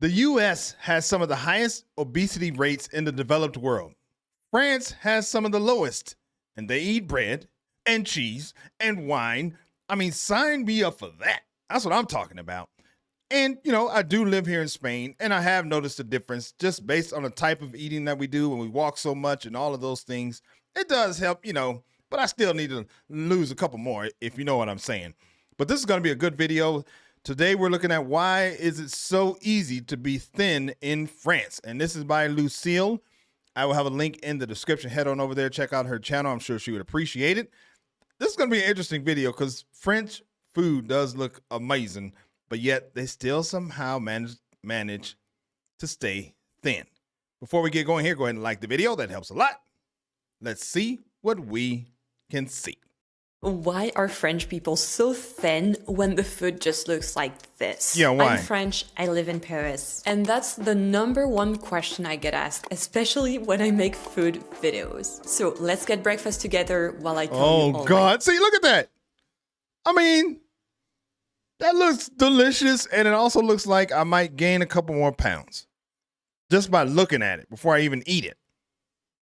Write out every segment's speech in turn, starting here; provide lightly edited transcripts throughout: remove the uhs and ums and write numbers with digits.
The US has some of the highest obesity rates in the developed world. France has some of the lowest, and they eat bread and cheese and wine. I mean, sign me up for that. That's what I'm talking about. And, I do live here in Spain, and I have noticed a difference just based on the type of eating that we do when we walk so much and all of those things. It does help, but I still need to lose a couple more, if you know what I'm saying. But this is going to be a good video. Today we're looking at why is it so easy to be thin in France. And this is by Lucille. I will have a link in the description. Head on over there, check out her channel. I'm sure she would appreciate it. This is going to be an interesting video because French food does look amazing, but yet they still somehow manage to stay thin. Before we get going here, go ahead and like the video. That helps a lot. Let's see what we can see. Why are French people so thin when the food just looks like this? Yeah, why? I'm French, I live in Paris. And that's the #1 question I get asked, especially when I make food videos. So let's get breakfast together while I tell you all Oh, God. my... See, look at that. I mean, that looks delicious, and it also looks like I might gain a couple more pounds just by looking at it before I even eat it.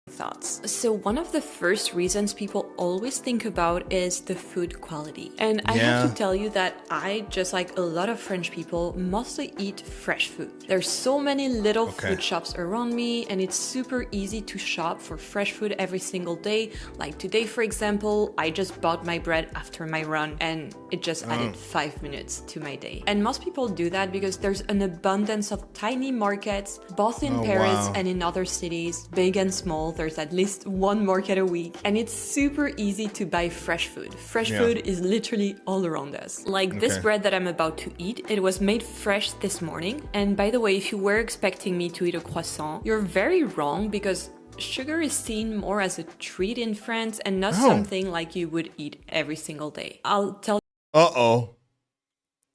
thoughts. So one of the first reasons people always think about is the food quality. And I have to tell you that I, just like a lot of French people, mostly eat fresh food. There's so many little food shops around me, and it's super easy to shop for fresh food every single day. Like today, for example, I just bought my bread after my run, and it just added 5 minutes to my day. And most people do that because there's an abundance of tiny markets, both in Paris and in other cities, big and small. There's at least one market a week, and it's super easy to buy fresh food. Fresh food is literally all around us. Like this bread that I'm about to eat, it was made fresh this morning. And by the way, if you were expecting me to eat a croissant, you're very wrong, because sugar is seen more as a treat in France and not something like you would eat every single day. I'll tell Uh-oh.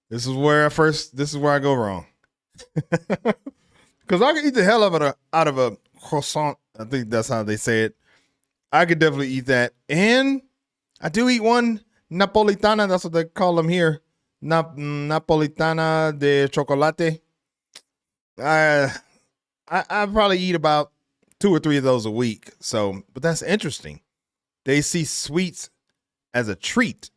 This is where I go wrong. Because I can eat the hell out of a croissant. I think that's how they say it. I could definitely eat that. And I do eat one Napolitana. That's what they call them here. Napolitana de chocolate. I probably eat about 2 or 3 of those a week. So, but that's interesting. They see sweets as a treat.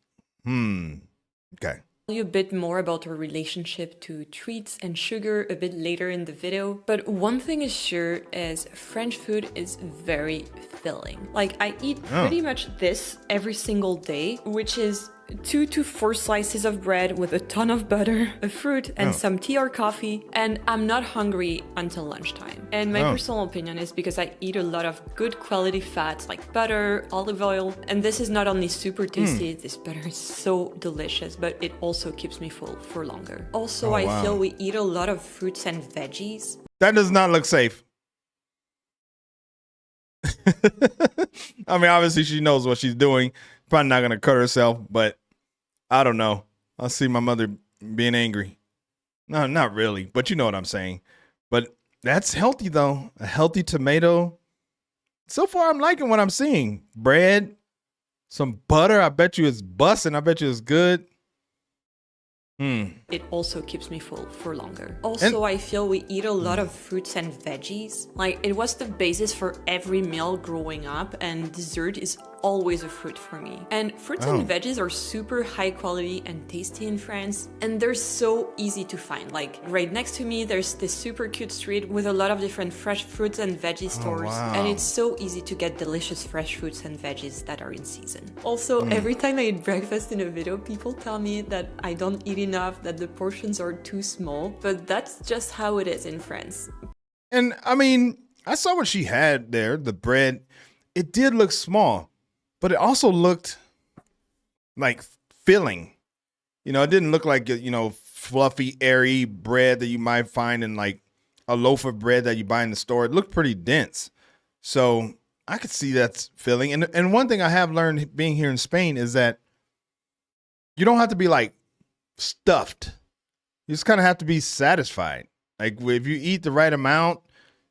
Okay. You a bit more about our relationship to treats and sugar a bit later in the video, but one thing is sure is French food is very filling. Like I eat pretty much this every single day, which is 2 to 4 slices of bread with a ton of butter, a fruit, and some tea or coffee, and I'm not hungry until lunchtime. And my personal opinion is because I eat a lot of good quality fats like butter, olive oil, and this is not only super tasty, this butter is so delicious, but it also keeps me full for longer. Also, I feel we eat a lot of fruits and veggies. That does not look safe. I mean, obviously she knows what she's doing. Probably not going to cut herself, but I don't know. I see my mother being angry. No, not really, but you know what I'm saying. But that's healthy, though. A healthy tomato. So far, I'm liking what I'm seeing. Bread, some butter. I bet you it's busting. I bet you it's good. It also keeps me full for longer. Also, I feel we eat a lot of fruits and veggies. Like, it was the basis for every meal growing up, and dessert is always a fruit for me. And fruits and veggies are super high quality and tasty in France, and they're so easy to find. Like, right next to me, there's this super cute street with a lot of different fresh fruits and veggie stores, and it's so easy to get delicious fresh fruits and veggies that are in season. Also, every time I eat breakfast in a video, people tell me that I don't eat enough, that the portions are too small, but that's just how it is in France. And I mean, I saw what she had there, the bread. It did look small, but it also looked like filling. It didn't look like, fluffy, airy bread that you might find in like a loaf of bread that you buy in the store. It looked pretty dense. So I could see that's filling. And one thing I have learned being here in Spain is that you don't have to be like stuffed. You just kind of have to be satisfied. Like if you eat the right amount,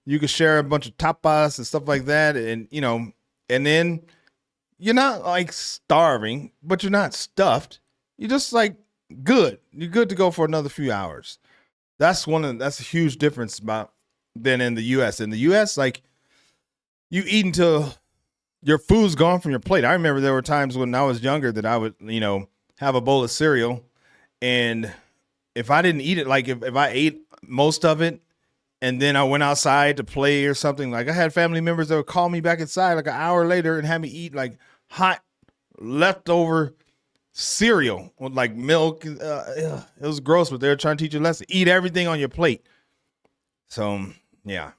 you can share a bunch of tapas and stuff like that. And, and then you're not like starving, but you're not stuffed. You're just like good. You're good to go for another few hours. That's a huge difference about than in the US. In the US, like you eat until your food's gone from your plate. I remember there were times when I was younger that I would, have a bowl of cereal, and if I didn't eat it, like if I ate most of it and then I went outside to play or something, like I had family members that would call me back inside like an hour later and have me eat like hot leftover cereal with like milk. It was gross, but they were trying to teach you a lesson. Eat everything on your plate. So, yeah.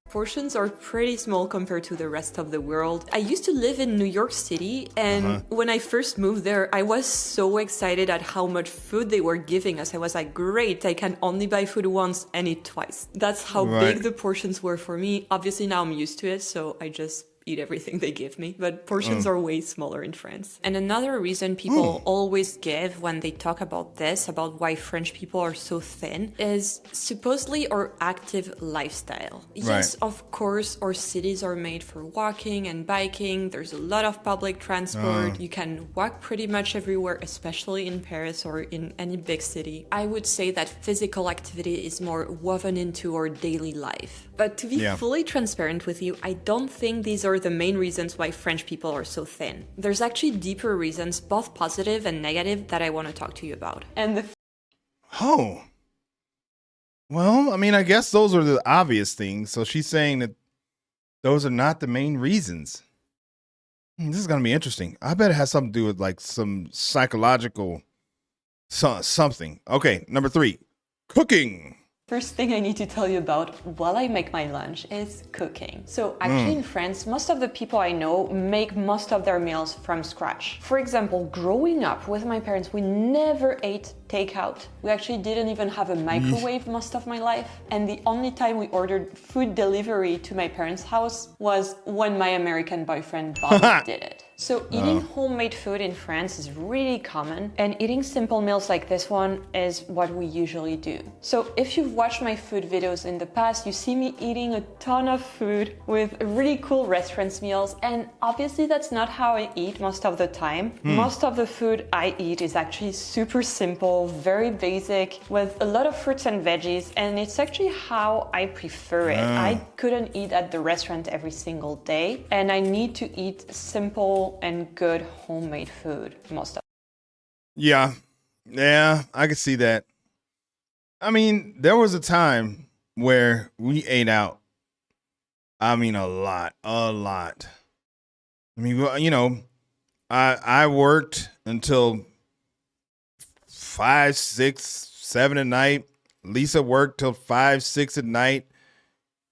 Portions are pretty small compared to the rest of the world. I used to live in New York City, and when I first moved there, I was so excited at how much food they were giving us. I was like, great, I can only buy food once and eat twice. That's how big the portions were for me. Obviously, now I'm used to it, so I just eat everything they give me, but portions are way smaller in France. And another reason people always give when they talk about this, about why French people are so thin, is supposedly our active lifestyle. Yes, of course, our cities are made for walking and biking. There's a lot of public transport. You can walk pretty much everywhere, especially in Paris or in any big city. I would say that physical activity is more woven into our daily life. But to be fully transparent with you, I don't think these are the main reasons why French people are so thin. There's actually deeper reasons, both positive and negative, that I want to talk to you about. And Well, I mean, I guess those are the obvious things. So she's saying that those are not the main reasons. This is going to be interesting. I bet it has something to do with like some psychological something. Okay, number 3, cooking. First thing I need to tell you about while I make my lunch is cooking. So actually in France, most of the people I know make most of their meals from scratch. For example, growing up with my parents, we never ate takeout. We actually didn't even have a microwave most of my life. And the only time we ordered food delivery to my parents' house was when my American boyfriend Bobby did it. So eating homemade food in France is really common, and eating simple meals like this one is what we usually do. So if you've watched my food videos in the past, you see me eating a ton of food with really cool restaurants meals, and obviously that's not how I eat most of the time. Most of the food I eat is actually super simple, very basic, with a lot of fruits and veggies, and it's actually how I prefer it. I couldn't eat at the restaurant every single day, and I need to eat simple and good homemade food most of. Yeah, I can see that. I mean, there was a time where we ate out. I mean, a lot. I mean, I worked until 5, 6, 7 at night. Lisa worked till 5, 6 at night.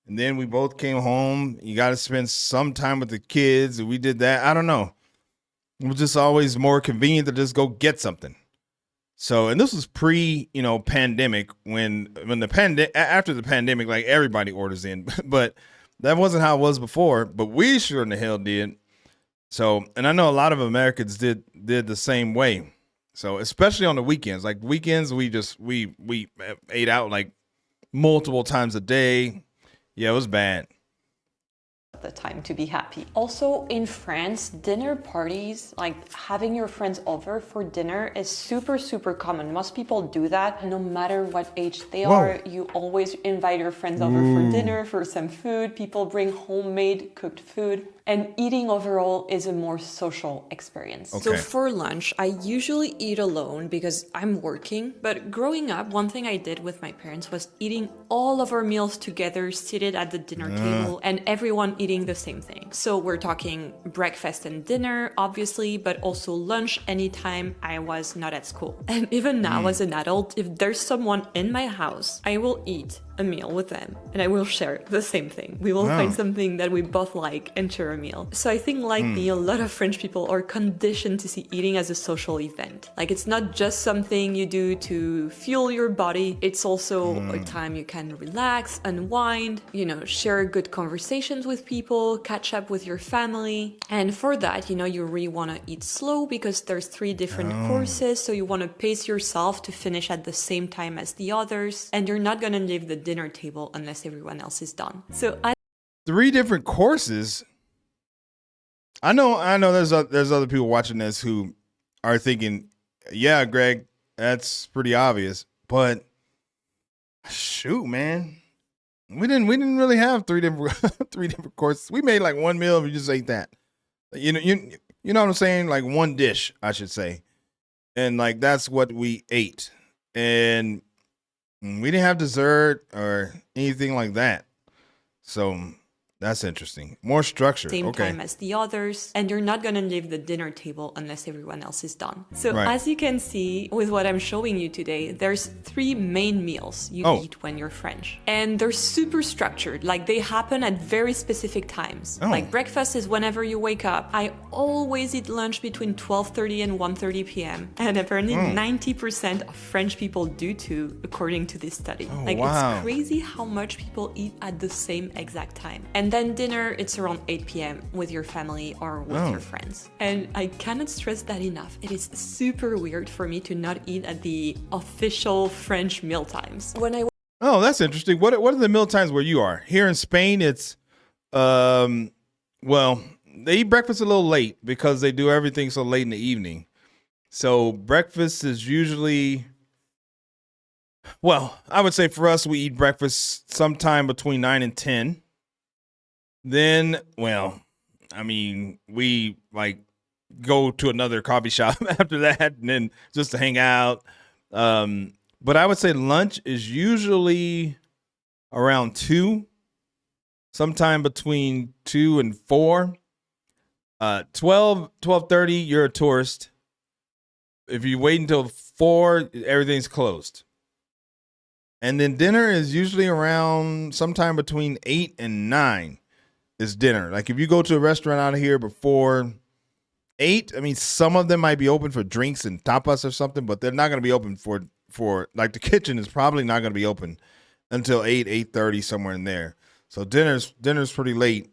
And then we both came home. You got to spend some time with the kids. We did that. I don't know. It was just always more convenient to just go get something. So, and this was pre-pandemic when after the pandemic, like everybody orders in, but that wasn't how it was before. But we sure in the hell did. So, and I know a lot of Americans did the same way. So, especially on the weekends, like weekends, we ate out like multiple times a day. Yeah, it was bad. The time to be happy. Also in France, dinner parties, like having your friends over for dinner, is super common. Most people do that. No matter what age they are, you always invite your friends over for dinner, for some food. People bring homemade cooked food. And eating overall is a more social experience. Okay. So for lunch, I usually eat alone because I'm working. But growing up, one thing I did with my parents was eating all of our meals together, seated at the dinner table, and everyone eating the same thing. So we're talking breakfast and dinner, obviously, but also lunch anytime I was not at school. And even now as an adult, if there's someone in my house, I will eat a meal with them and I will share the same thing. We will find something that we both like and share a meal. So I think like me, a lot of French people are conditioned to see eating as a social event. Like it's not just something you do to fuel your body. It's also a time you can relax, unwind, share good conversations with people, catch up with your family. And for that, you really want to eat slow because there's 3 different courses. So you want to pace yourself to finish at the same time as the others. And you're not going to leave the dinner table unless everyone else is done. So 3 different courses. I know there's other people watching this who are thinking, yeah, Greg, that's pretty obvious, but Shoot, man. We didn't really have three different three different courses. We made like one meal and we just ate that. You know what I'm saying? Like one dish, I should say. And like that's what we ate. And we didn't have dessert or anything like that. So that's interesting. More structure. Same Okay. time as the others, and you're not gonna leave the dinner table unless everyone else is done. So Right. as you can see with what I'm showing you today, there's 3 main meals you eat when you're French. And they're super structured, like they happen at very specific times. Like breakfast is whenever you wake up. I always eat lunch between 12:30 and 1:30 p.m. And apparently 90% of French people do too, according to this study. It's crazy how much people eat at the same exact time. And then dinner, it's around 8 p.m. with your family or with your friends. And I cannot stress that enough. It is super weird for me to not eat at the official French meal times. Oh, that's interesting. What are the meal times where you are? Here in Spain, it's well, they eat breakfast a little late because they do everything so late in the evening. So breakfast is usually, well, I would say for us, we eat breakfast sometime between 9 and 10. Then, well, I mean, we like go to another coffee shop after that and then just to hang out. But I would say lunch is usually around 2, sometime between 2 and 4. 12:30, you're a tourist. If you wait until 4, everything's closed. And then dinner is usually around sometime between 8 and 9 is dinner. Like if you go to a restaurant out here before 8, I mean, some of them might be open for drinks and tapas or something, but they're not going to be open for like the kitchen is probably not going to be open until 8:30, somewhere in there. So dinner's pretty late.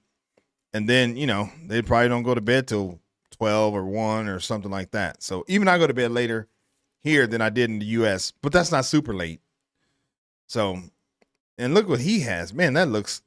And then, you know, they probably don't go to bed till 12 or 1 or something like that. So even I go to bed later here than I did in the US, but that's not super late. So, and look what he has. Man, that looks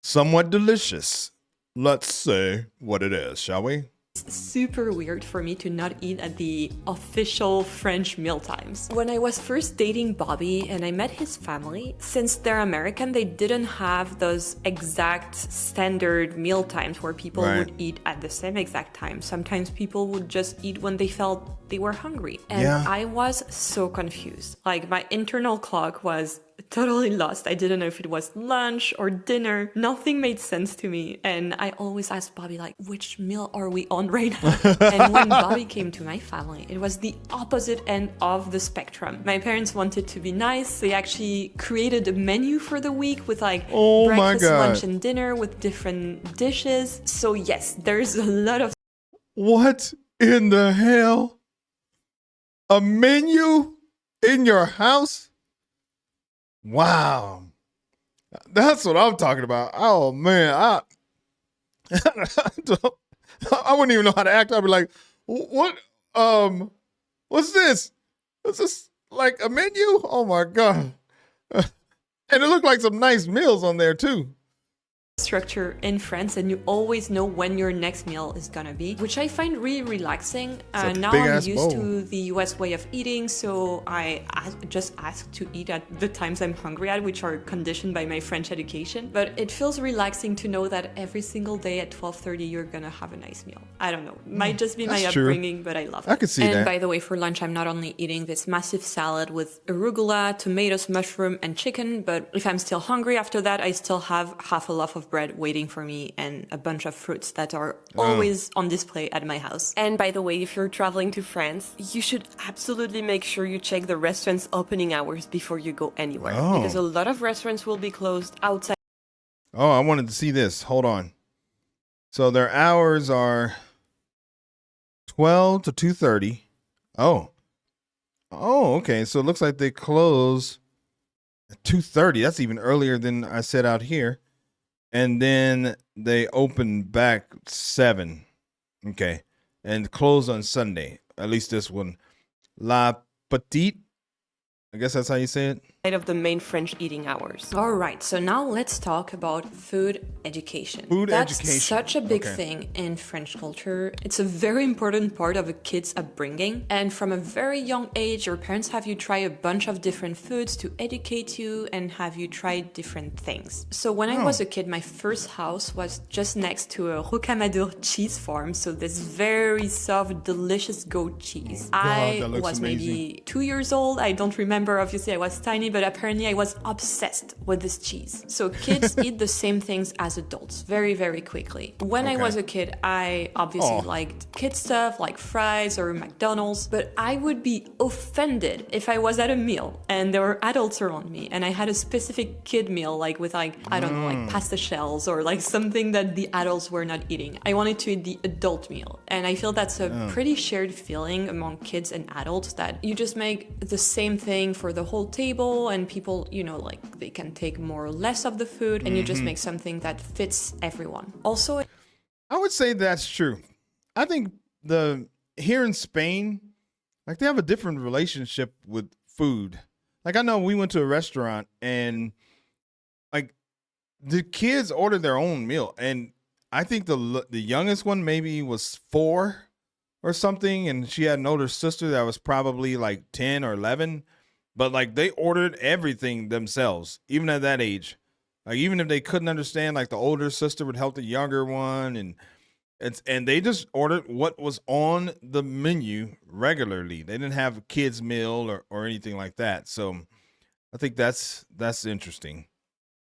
somewhat delicious. Let's say what it is, shall we? It's super weird for me to not eat at the official French meal times. When I was first dating Bobby and I met his family, since they're American, they didn't have those exact standard meal times where people would eat at the same exact time. Sometimes people would just eat when they felt they were hungry. And I was so confused. Like my internal clock was totally lost. I didn't know if it was lunch or dinner. Nothing made sense to me. And I always asked Bobby, like, which meal are we on right now? And when Bobby came to my family, it was the opposite end of the spectrum. My parents wanted to be nice. They actually created a menu for the week with like breakfast, lunch, and dinner with different dishes. So yes, there's a lot of... What in the hell? A menu in your house? Wow. That's what I'm talking about. Oh man, I wouldn't even know how to act. I'd be like, what what's this? Is this like a menu? Oh my God. And it looked like some nice meals on there too. Structure in France, and you always know when your next meal is gonna be, which I find really relaxing. Now I'm used to the US way of eating, so I just ask to eat at the times I'm hungry at, which are conditioned by my French education. But it feels relaxing to know that every single day at 12:30 you're gonna have a nice meal. I don't know, might just be my upbringing, but I love it. I could see that. And by the way, for lunch I'm not only eating this massive salad with arugula, tomatoes, mushroom, and chicken, but if I'm still hungry after that, I still have half a loaf of bread waiting for me and a bunch of fruits that are always on display at my house. And by the way, if you're traveling to France, you should absolutely make sure you check the restaurant's opening hours before you go anywhere. Because a lot of restaurants will be closed outside. Oh, I wanted to see this. Hold on. So their hours are 12 to 2:30. Oh, okay. So it looks like they close at 2:30. That's even earlier than I said out here. And then they open back 7. Okay. And close on Sunday. At least this one. La Petite. I guess that's how you say it. of the main French eating hours. All right, so now let's talk about food education. That's such a big thing in French culture. It's a very important part of a kid's upbringing. And from a very young age, your parents have you try a bunch of different foods to educate you and have you try different things. So when I was a kid, my first house was just next to a Rocamadour cheese farm. So this very soft, delicious goat cheese. I was maybe 2 years old. I don't remember. Obviously, I was tiny, but apparently I was obsessed with this cheese. So kids eat the same things as adults very, very quickly. When I was a kid, I obviously liked kid stuff like fries or McDonald's, but I would be offended if I was at a meal and there were adults around me and I had a specific kid meal, like with like, I don't know, like pasta shells or like something that the adults were not eating. I wanted to eat the adult meal. And I feel that's a pretty shared feeling among kids and adults, that you just make the same thing for the whole table and people, you know, like they can take more or less of the food and you just make something that fits everyone. Also, I would say that's true. I think here in Spain, like they have a different relationship with food. Like I know we went to a restaurant and like the kids ordered their own meal, and I think the youngest one maybe was 4 or something, and she had an older sister that was probably like 10 or 11. But like they ordered everything themselves, even at that age. Like even if they couldn't understand, like the older sister would help the younger one, and they just ordered what was on the menu regularly. They didn't have a kids meal or anything like that. So I think that's interesting.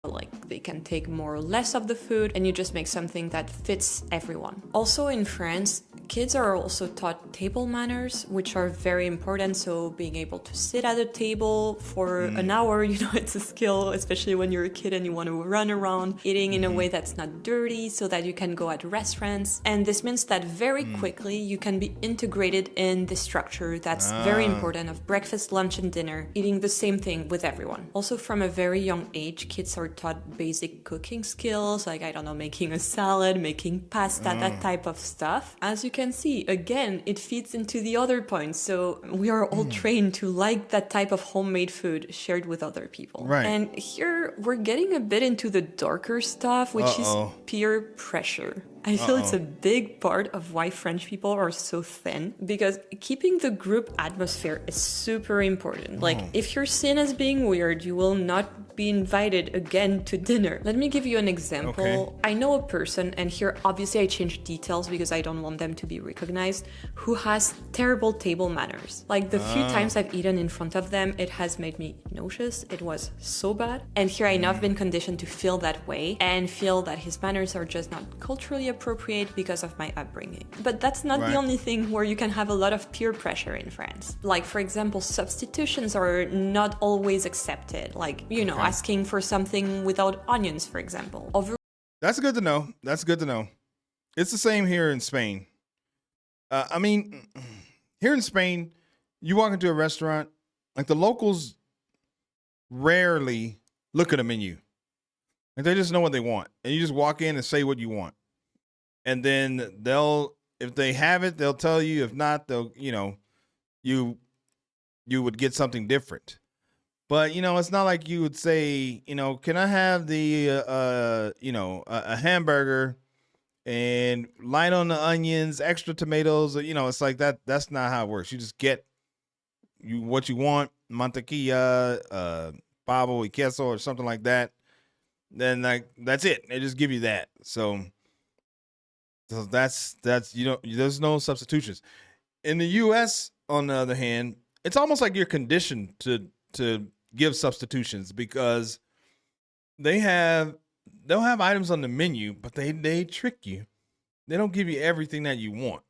like they can take more or less of the food and you just make something that fits everyone. Also in France, kids are also taught table manners, which are very important. So being able to sit at a table for an hour, you know, it's a skill, especially when you're a kid and you want to run around, eating in a way that's not dirty so that you can go at restaurants. And this means that very quickly you can be integrated in the structure that's very important of breakfast, lunch, and dinner, eating the same thing with everyone. Also from a very young age, kids are taught basic cooking skills, like, I don't know, making a salad, making pasta, that type of stuff. As you can see, again, it feeds into the other points. So we are all trained to like that type of homemade food shared with other people. Right. And here we're getting a bit into the darker stuff, which is peer pressure. I feel it's a big part of why French people are so thin, because keeping the group atmosphere is super important. Like, if you're seen as being weird, you will not be invited again to dinner. Let me give you an example. Okay. I know a person, and here obviously I change details because I don't want them to be recognized, who has terrible table manners. Like, the few times I've eaten in front of them, it has made me nauseous. It was so bad. And here I know I've been conditioned to feel that way and feel that his manners are just not culturally appropriate because of my upbringing. But that's not the only thing where you can have a lot of peer pressure in France. Like, for example, substitutions are not always accepted. Like, you know, asking for something without onions, for example. That's good to know. That's good to know. It's the same here in Spain. I mean, here in Spain, you walk into a restaurant, like the locals rarely look at a menu. Like they just know what they want. And you just walk in and say what you want. And then if they have it, they'll tell you. If not, they'll, you know, you would get something different. But, you know, it's not like you would say, you know, can I have the, a hamburger and light on the onions, extra tomatoes? You know, it's like that. That's not how it works. You just get what you want, mantequilla, pavo y queso or something like that. Then like that's it. They just give you that. So that's you know, there's no substitutions. In the U.S., on the other hand, it's almost like you're conditioned to give substitutions because they'll have items on the menu, but they trick you. They don't give you everything that you want.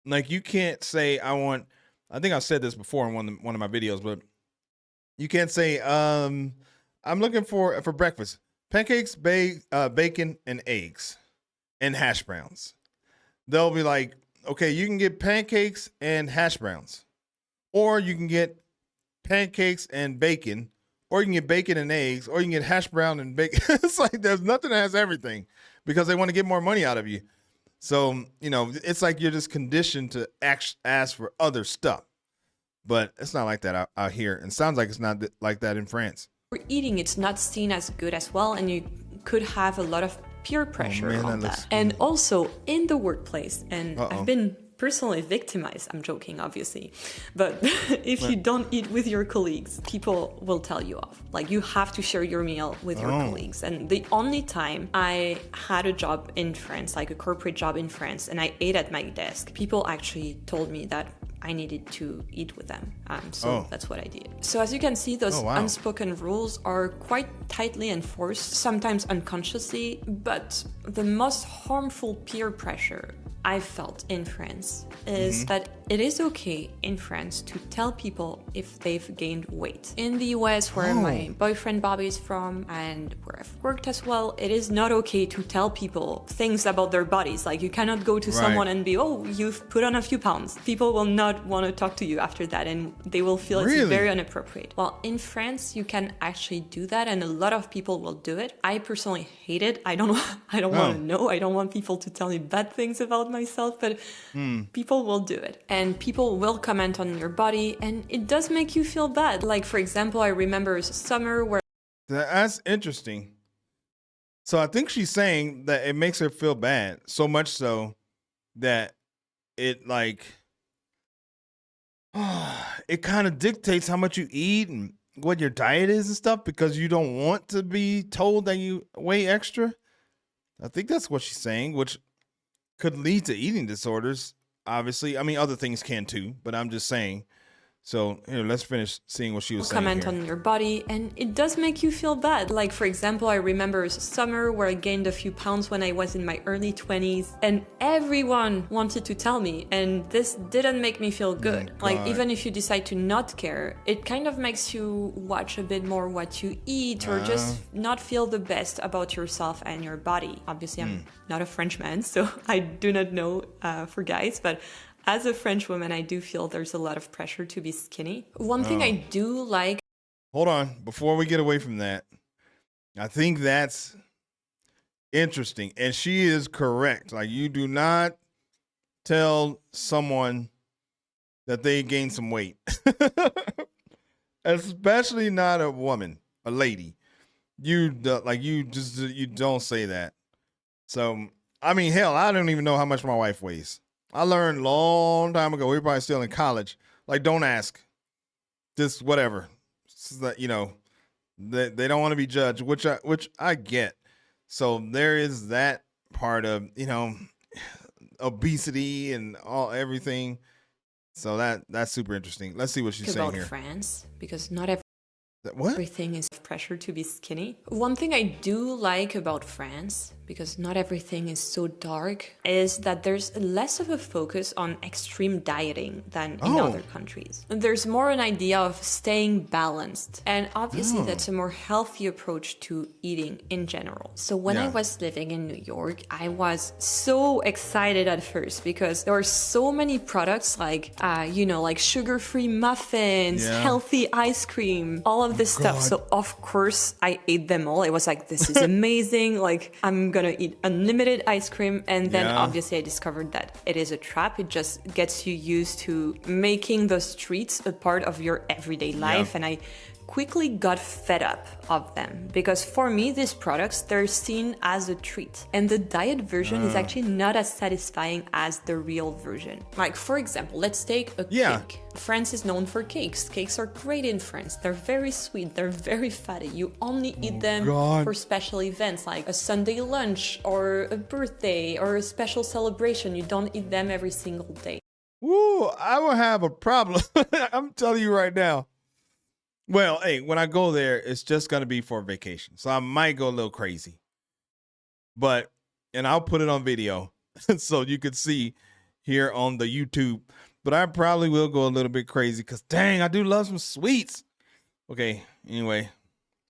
Like you can't say I think I've said this before in one of my videos, but you can't say I'm looking for breakfast pancakes, bacon, and eggs. And hash browns. They'll be like, okay, you can get pancakes and hash browns, or you can get pancakes and bacon, or you can get bacon and eggs, or you can get hash brown and bacon. It's like there's nothing that has everything because they want to get more money out of you. So, you know, it's like you're just conditioned to ask for other stuff. but it's not like that out here. And sounds like it's not like that in France. For eating, it's not seen as good as well, and you could have a lot of peer pressure on that. And also in the workplace, and I've been personally victimized. I'm joking, obviously. But if you don't eat with your colleagues, people will tell you off. Like, you have to share your meal with your colleagues. And the only time I had a job in France, like a corporate job in France, and I ate at my desk, people actually told me that I needed to eat with them. So that's what I did. So as you can see, those unspoken rules are quite tightly enforced, sometimes unconsciously, but the most harmful peer pressure I felt in France is that it is okay in France to tell people if they've gained weight. In the US, where my boyfriend Bobby is from and where I've worked as well, it is not okay to tell people things about their bodies. Like, you cannot go to someone and be, oh, you've put on a few pounds. People will not want to talk to you after that, and they will feel it's very inappropriate. Well, in France, you can actually do that, and a lot of people will do it. I personally hate it. I don't want to know. I don't want people to tell me bad things about myself, but people will do it. And people will comment on your body, and it does make you feel bad. Like, for example, I remember summer where... That's interesting. So I think she's saying that it makes her feel bad, so much so that it, like, it kind of dictates how much you eat and what your diet is and stuff, because you don't want to be told that you weigh extra. I think that's what she's saying, which could lead to eating disorders. Obviously, I mean, other things can too, but I'm just saying. So here, let's finish seeing what she was saying. Comment on your body, and it does make you feel bad. Like, for example, I remember summer where I gained a few pounds when I was in my early 20s, and everyone wanted to tell me, and this didn't make me feel good. Like, even if you decide to not care, it kind of makes you watch a bit more what you eat, or just not feel the best about yourself and your body. Obviously, I'm not a Frenchman, so I do not know for guys, but as a French woman, I do feel there's a lot of pressure to be skinny. One thing I do like... Hold on. Before we get away from that, I think that's interesting. And she is correct. Like, you do not tell someone that they gained some weight. Especially not a woman, a lady. You don't say that. So, I mean, hell, I don't even know how much my wife weighs. I learned a long time ago. We were probably still in college. Like, don't ask. Just whatever. So that, you know, they don't want to be judged, which I get. So there is that part of, you know, obesity and everything. So that's super interesting. Let's see what she's saying here. About France, because not everything is pressure to be skinny. One thing I do like about France, because not everything is so dark, is that there's less of a focus on extreme dieting than in other countries. There's more an idea of staying balanced, and obviously that's a more healthy approach to eating in general. So when I was living in New York, I was so excited at first because there were so many products like, like sugar-free muffins, healthy ice cream, all of this stuff. So of course I ate them all. It was like, this is amazing. Like, I'm gonna eat unlimited ice cream. And then obviously I discovered that it is a trap. It just gets you used to making those treats a part of your everyday life. And I quickly got fed up of them, because for me, these products, they're seen as a treat, and the diet version is actually not as satisfying as the real version. Like, for example, let's take a cake. France is known for cakes. Cakes are great in France. They're very sweet, they're very fatty. You only eat them for special events like a Sunday lunch or a birthday or a special celebration. You don't eat them every single day. Woo, I will have a problem. I'm telling you right now. Well, hey, when I go there, it's just going to be for vacation. So I might go a little crazy. And I'll put it on video so you could see here on the YouTube. But I probably will go a little bit crazy because, dang, I do love some sweets. Okay, anyway,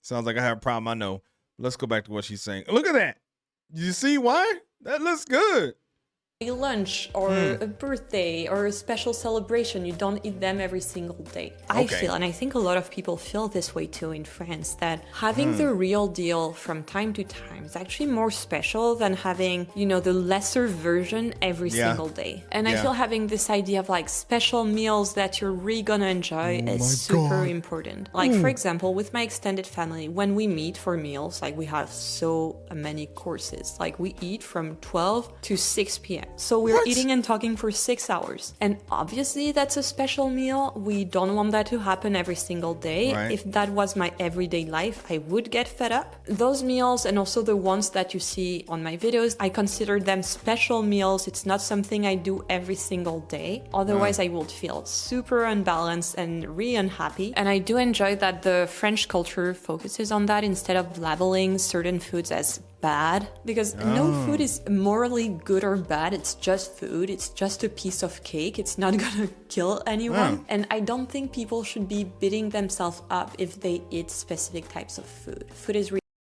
sounds like I have a problem, I know. Let's go back to what she's saying. Look at that. You see why? That looks good. a lunch or a birthday or a special celebration. You don't eat them every single day. I feel, and I think a lot of people feel this way too in France, that having the real deal from time to time is actually more special than having, you know, the lesser version every single day. And I feel having this idea of like special meals that you're really gonna enjoy is super important. Like for example, with my extended family, when we meet for meals, like we have so many courses. Like we eat from 12 to 6 p.m. So we're eating and talking for 6 hours. And obviously that's a special meal. We don't want that to happen every single day. If that was my everyday life, I would get fed up. Those meals, and also the ones that you see on my videos, I consider them special meals. It's not something I do every single day. Otherwise I would feel super unbalanced and really unhappy. And I do enjoy that the French culture focuses on that instead of labeling certain foods as bad, because no food is morally good or bad. It's just food. It's just a piece of cake. It's not gonna kill anyone. And I don't think people should be beating themselves up if they eat specific types of food. Food is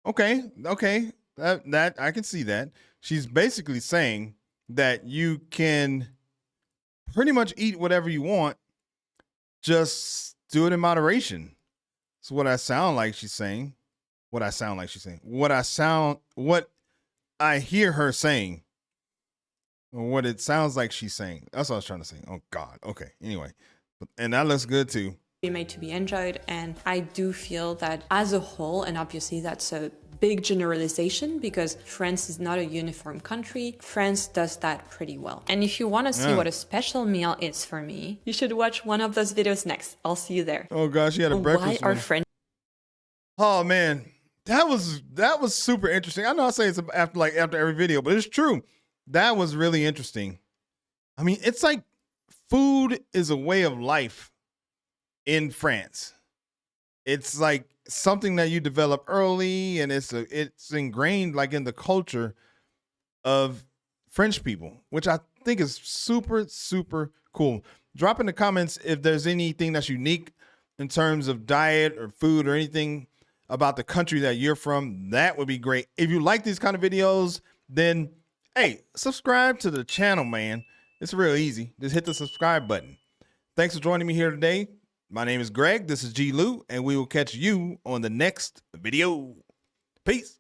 okay. That I can see that. She's basically saying that you can pretty much eat whatever you want, just do it in moderation. That's what I sound like she's saying. What I hear her saying, or what it sounds like she's saying. That's what I was trying to say. Oh God. Okay. Anyway, and that looks good too. Made to be enjoyed, and I do feel that as a whole, and obviously that's a big generalization because France is not a uniform country, France does that pretty well. And if you want to see what a special meal is for me, you should watch one of those videos next. I'll see you there. Oh gosh, she had a breakfast. Why are French? Oh man, that was super interesting. I know I say it's after every video, but it's true. That was really interesting. I mean, it's like food is a way of life in France. It's like something that you develop early, and it's ingrained like in the culture of French people, which I think is super, super cool. Drop in the comments if there's anything that's unique in terms of diet or food or anything about the country that you're from. That would be great. If you like these kind of videos, then hey, subscribe to the channel, man. It's real easy. Just hit the subscribe button. Thanks for joining me here today. My name is Greg. This is G. Lou, and we will catch you on the next video. Peace.